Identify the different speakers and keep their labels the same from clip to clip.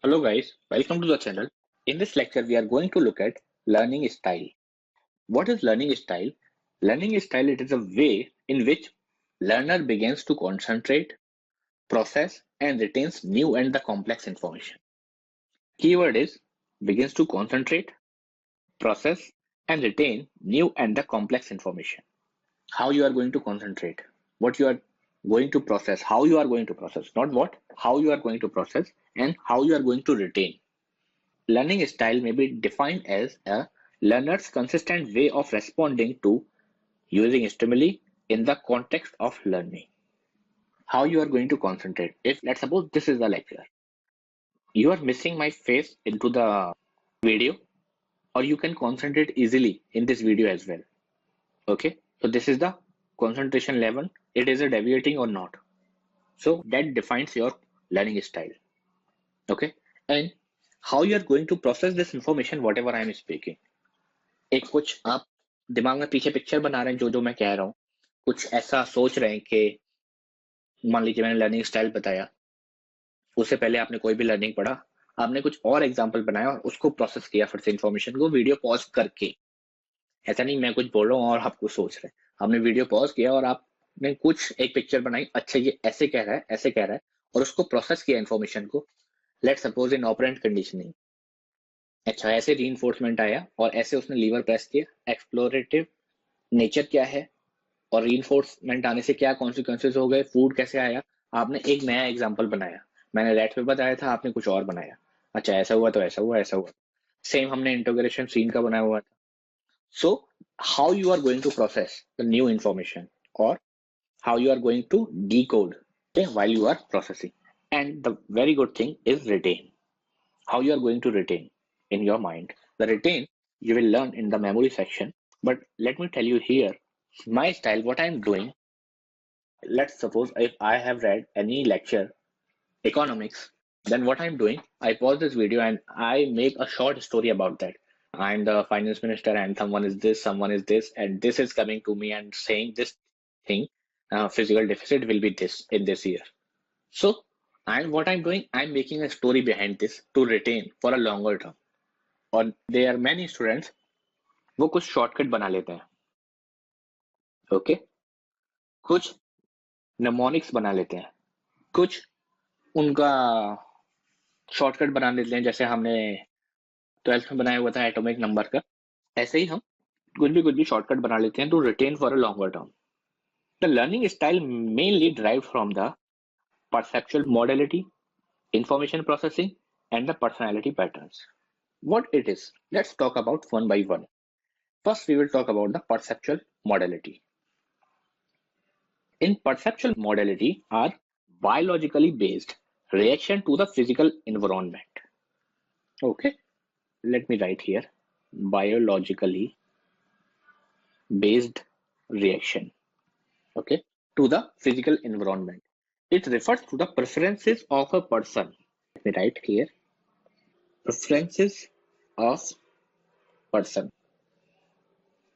Speaker 1: Hello guys, welcome to the channel. In this lecture, we are going to look at learning style. What is learning style? Learning style, it is a way in which learner begins to concentrate, process and retains new and the complex information. Keyword is begins to concentrate, process and retain new and the complex information. How you are going to concentrate, what you are going to process, how you are going to process, not what, how you are going to process and how you are going to retain. Learning style may be defined as a learner's consistent way of responding to using stimuli in the context of learning. How you are going to concentrate. If let's suppose this is the lecture, you are missing my face into the video, or you can concentrate easily in this video as well. Okay, so this is the concentration level. It is a deviating or not. So that defines your learning style. Okay, and how you are going to process this information, whatever I am speaking. एक कुछ आप दिमाग में पीछे picture बना रहे हैं जो जो मैं कह रहा हूँ, कुछ ऐसा सोच रहे हैं कि मान लीजिए मैंने लर्निंग स्टाइल बताया, उससे पहले आपने कोई भी लर्निंग पढ़ा, आपने कुछ और एग्जाम्पल बनाया और उसको प्रोसेस किया फिर से इन्फॉर्मेशन को वीडियो पॉज करके। ऐसा नहीं मैं कुछ बोल रहा हूँ और आप कुछ सोच रहे हैं, आपने वीडियो पॉज किया और आपने कुछ एक पिक्चर बनाई, अच्छा ये ऐसे कह रहा है, ऐसे कह रहा है, और उसको प्रोसेस किया इन्फॉर्मेशन को। Let suppose in operant conditioning, अच्छा ऐसे रीइंफोर्समेंट आया और ऐसे उसने लीवर प्रेस किया, एक्सप्लोरेटिव नेचर क्या है और रीइंफोर्समेंट आने से क्या कॉन्सिक्वेंसेज हो गए, फूड कैसे आया। आपने एक नया एग्जांपल बनाया, मैंने रेट पे बताया था, आपने कुछ और बनाया, अच्छा ऐसा हुआ तो ऐसा हुआ, ऐसा हुआ। सेम हमने इंटीग्रेशन सीन का बनाया हुआ था। So how you are going to process the new information और how you are going to decode, okay, while you are processing. And the very good thing is retain. How you are going to retain in your mind. The retain you will learn in the memory section. But let me tell you here, my style, what I'm doing. Let's suppose if I have read any lecture, economics, then what I'm doing, I pause this video and I make a short story about that. I'm the finance minister and someone is this, and this is coming to me and saying this thing, physical deficit will be this in this year. So, and what I'm doing, I'm making a story behind this to retain for a longer term. और there are many students, वो कुछ shortcut बना लेते हैं, okay, कुछ mnemonics बना लेते हैं, कुछ उनका शॉर्टकट बना लेते हैं, जैसे हमने 12th में बनाया हुआ था एटॉमिक नंबर का। ऐसे ही हम कुछ भी शॉर्टकट बना लेते हैं to retain for a longer term. The learning style mainly drive from the perceptual modality, information processing and the personality patterns. What it is, let's talk about one by one. First, we will talk about the perceptual modality. In perceptual modality are biologically based reaction to the physical environment. Okay, let me write here, biologically based reaction, okay, to the physical environment. It refers to the preferences of a person. Let me write here, preferences of person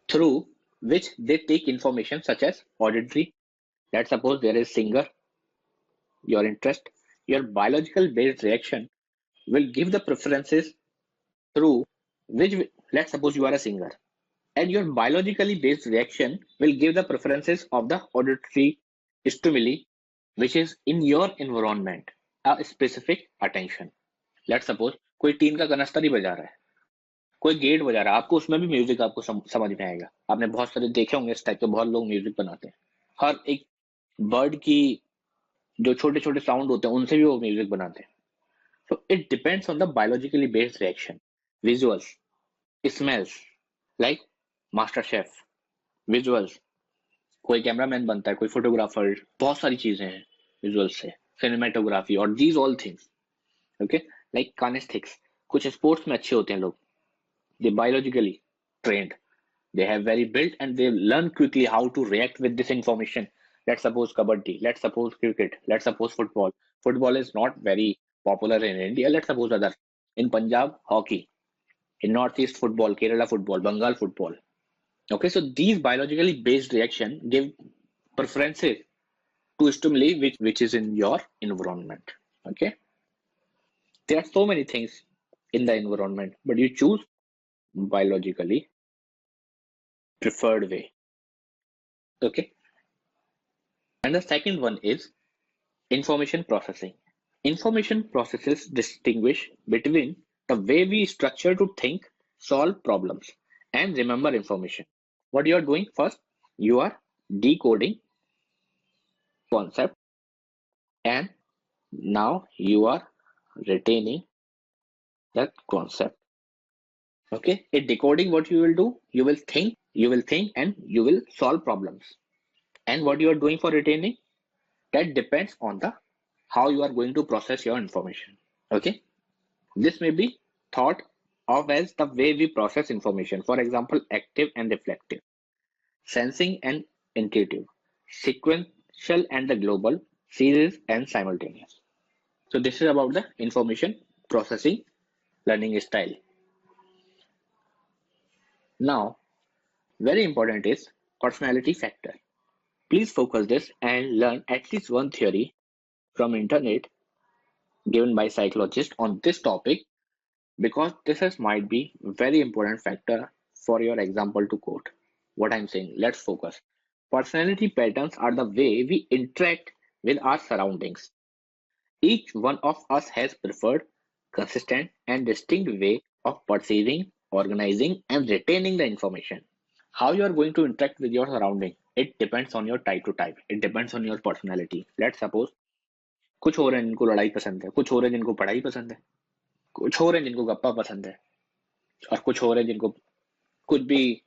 Speaker 1: through which they take information such as auditory. Let's suppose there is singer, your interest, your biological based reaction will give the preferences through which, let's suppose you are a singer, and your biologically based reaction will give the preferences of the auditory stimuli which is in your environment a specific attention. Let's suppose कोई tin का कनस्तर ही बजा रहा है, कोई gate बजा रहा है, आपको उसमें भी म्यूजिक आपको समझ में आएगा। आपने बहुत सारे देखे होंगे इस टाइप के, बहुत लोग म्यूजिक बनाते हैं, हर एक बर्ड की जो छोटे छोटे साउंड होते हैं उनसे भी वो म्यूजिक बनाते हैं। So it depends on the biologically based reaction. Visuals, smells, like master chef, visuals, कोई कैमरामैन बनता है, कोई फोटोग्राफर, बहुत सारी चीजें हैं विजुअल्स से, सिनेमेटोग्राफी और these all things, okay, like kinesthetics, कुछ स्पोर्ट्स में अच्छे होते हैं लोग, they biologically trained, they have very built and they learn quickly how to react with this information. Let's suppose kabaddi, let's suppose cricket, let's suppose football is not very popular in India, let's suppose other, in Punjab hockey, in northeast football, Kerala football, Bengal football. Okay, so these biologically based reaction give preferences to stimuli which is in your environment. Okay, There are so many things in the environment, but you choose biologically preferred way. Okay. And the second one is information processing. Information processes distinguish between the way we structure to think, solve problems, and remember information. What you are doing first, you are decoding concept, and now you are retaining that concept. Okay, in decoding, what you will do, you will think, and you will solve problems. And what you are doing for retaining, that depends on the how you are going to process your information. Okay, this may be thought of as the way we process information. For example, active and reflective, sensing and intuitive, sequential and the global, series and simultaneous. So this is about the information processing learning style. Now, very important is personality factor. Please focus this and learn at least one theory from internet given by psychologists on this topic, because this is might be very important factor for your example to quote. What I'm saying, let's focus. Personality patterns are the way we interact with our surroundings. Each one of us has preferred, consistent, and distinct way of perceiving, organizing, and retaining the information. How you are going to interact with your surrounding, it depends on your type to type. It depends on your personality. Let's suppose कुछ और हैं जिनको लड़ाई पसंद है, कुछ और हैं जिनको पढ़ाई पसंद है, कुछ और हैं जिनको गप्पा पसंद है, और कुछ और हैं जिनको कुछ भी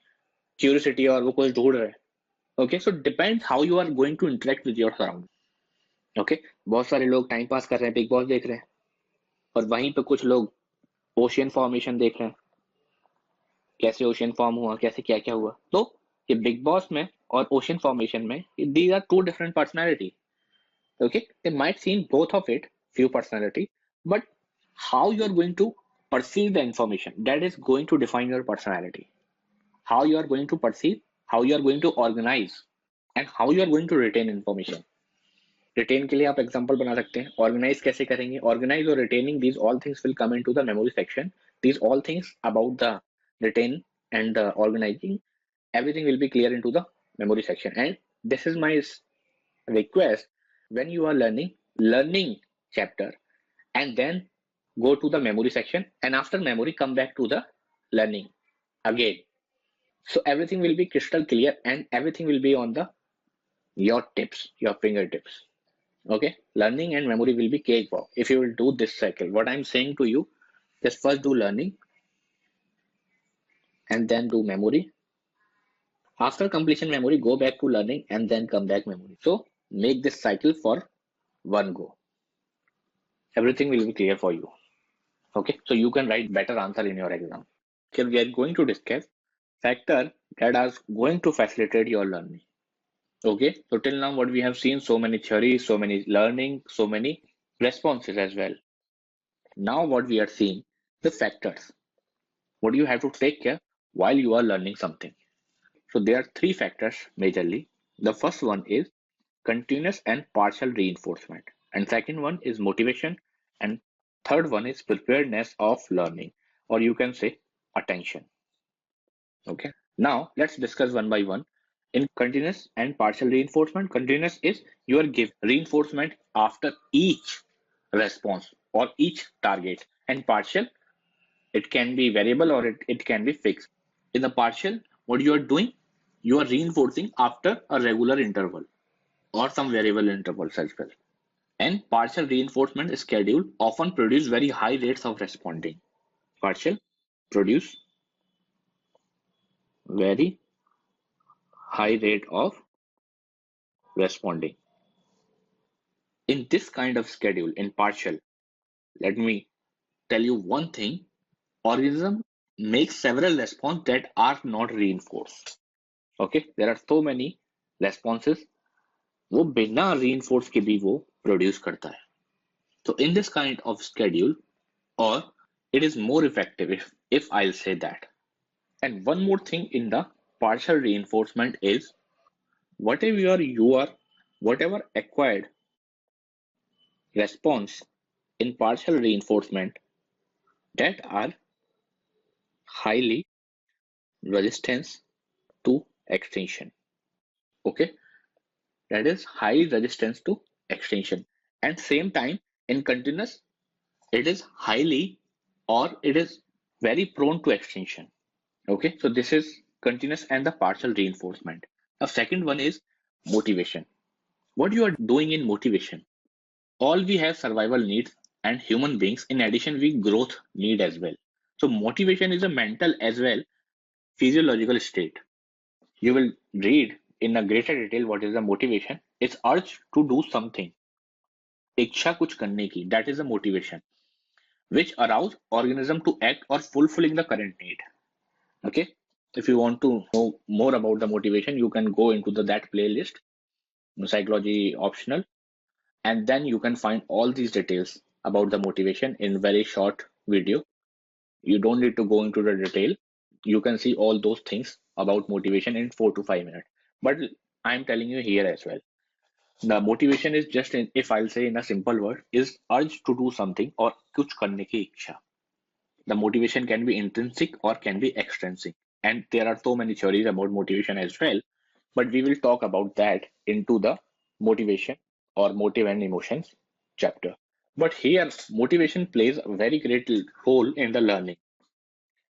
Speaker 1: क्यूरियोसिटी है और वो कुछ ढूंढ रहे हैं. Okay, so depends how you are going to interact with your surrounding. Okay, बहुत सारे लोग टाइम पास कर रहे हैं, बिग बॉस देख रहे हैं, और वहीं पे कुछ लोग ओशियन फॉर्मेशन देख रहे हैं, कैसे ओशियन फॉर्म हुआ, कैसे क्या क्या हुआ. तो ये बिग बॉस में और ओशियन फॉर्मेशन में, these are two different personality. Okay, they might seem both of it few personality, but how you are going to perceive the information, that is going to define your personality. How you are going to perceive, how you are going to organize, and how you are going to retain information. Retain के लिए आप example बना सकते हैं. Organize कैसे करेंगे? Organize or retaining, these all things will come into the memory section. These all things about the retain and the organizing, everything will be clear into the memory section. And this is my request, when you are learning chapter, and then go to the memory section, and after memory come back to the learning again, so everything will be crystal clear and everything will be on the your tips, your fingertips. Okay, learning and memory will be cakewalk if you will do this cycle. What I'm saying to you, just first do learning and then do memory. After completion memory, go back to learning and then come back memory. So make this cycle for one go. Everything will be clear for you. Okay, so you can write better answer in your exam. Okay, we are going to discuss factor that are going to facilitate your learning. Okay, so till now what we have seen, so many theories, so many learning, so many responses as well. Now what we are seeing, the factors. What you have to take care while you are learning something. So there are three factors majorly. The first one is continuous and partial reinforcement, and second one is motivation, and third one is preparedness of learning, or you can say attention. Okay, now let's discuss one by one. In continuous and partial reinforcement, continuous is you are give reinforcement after each response or each target, and partial, it can be variable or it can be fixed. In the partial, what you are doing, you are reinforcing after a regular interval or some variable intervals as well. And partial reinforcement schedule often produce very high rates of responding. Partial produce very high rate of responding. In this kind of schedule, in partial, let me tell you one thing, organism makes several responses that are not reinforced. Okay, there are so many responses वो बिना reinforce के भी वो produce करता है. So in this kind of schedule, or it is more effective if I'll say that. And one more thing in the partial reinforcement is whatever acquired response in partial reinforcement, that are highly resistance to extinction. Okay, that is high resistance to extinction, and same time in continuous it is highly or it is very prone to extinction. Okay, so this is continuous and the partial reinforcement. The second one is motivation. What you are doing in motivation? All we have survival needs and human beings. In addition, we growth need as well. So motivation is a mental as well physiological state. You will read in a greater detail what is the motivation. It's urge to do something. इच्छा कुछ करने की, that is a motivation, which arouse organism to act or fulfilling the current need. Okay, if you want to know more about the motivation, you can go into that playlist, psychology optional, and then you can find all these details about the motivation in very short video. You don't need to go into the detail. You can see all those things about motivation in 4 to 5 minutes. But I'm telling you here as well. The motivation is just, if I'll say in a simple word, is urge to do something or kuch karne ki ichha. The motivation can be intrinsic or can be extrinsic. And there are so many theories about motivation as well. But we will talk about that into the motivation or motive and emotions chapter. But here, motivation plays a very great role in the learning.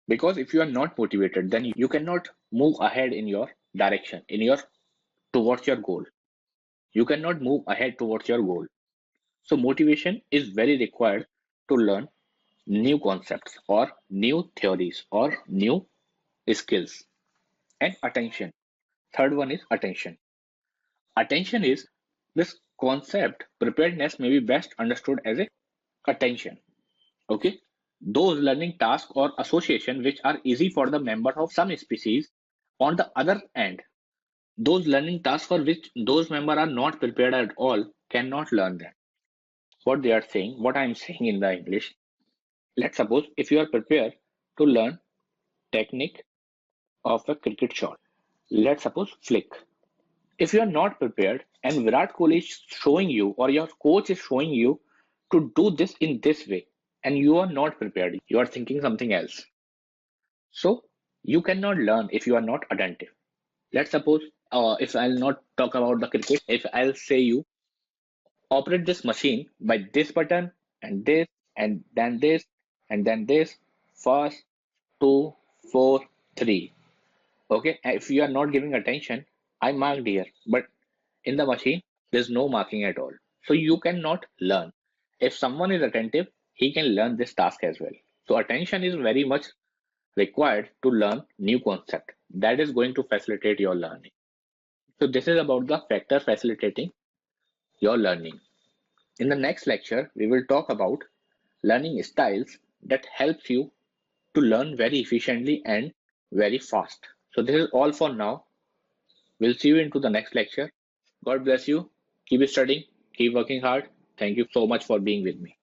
Speaker 1: Because if you are not motivated, then you cannot move ahead in your direction, in your towards your goal. You cannot move ahead towards your goal. So motivation is very required to learn new concepts or new theories or new skills. And attention. Third one is attention. Attention is this concept. Preparedness may be best understood as a attention. Okay. Those learning tasks or association which are easy for the member of some species. On the other hand, those learning tasks for which those members are not prepared at all cannot learn them. What they are saying, what I am saying in the English. Let's suppose if you are prepared to learn technique of a cricket shot. Let's suppose flick. If you are not prepared and Virat Kohli is showing you or your coach is showing you to do this in this way and you are not prepared, you are thinking something else. So you cannot learn if you are not attentive. Let's suppose if I'll not talk about the cricket, if I'll say you operate this machine by this button and this and then this and then this, first, two, four, three. Okay, if you are not giving attention, I marked here, but in the machine, there's no marking at all. So you cannot learn. If someone is attentive, he can learn this task as well. So attention is very much required to learn new concept. That is going to facilitate your learning. So this is about the factor facilitating your learning. In the next lecture, we will talk about learning styles that helps you to learn very efficiently and very fast. So this is all for now. We'll see you into the next lecture. God bless you. Keep studying. Keep working hard. Thank you so much for being with me.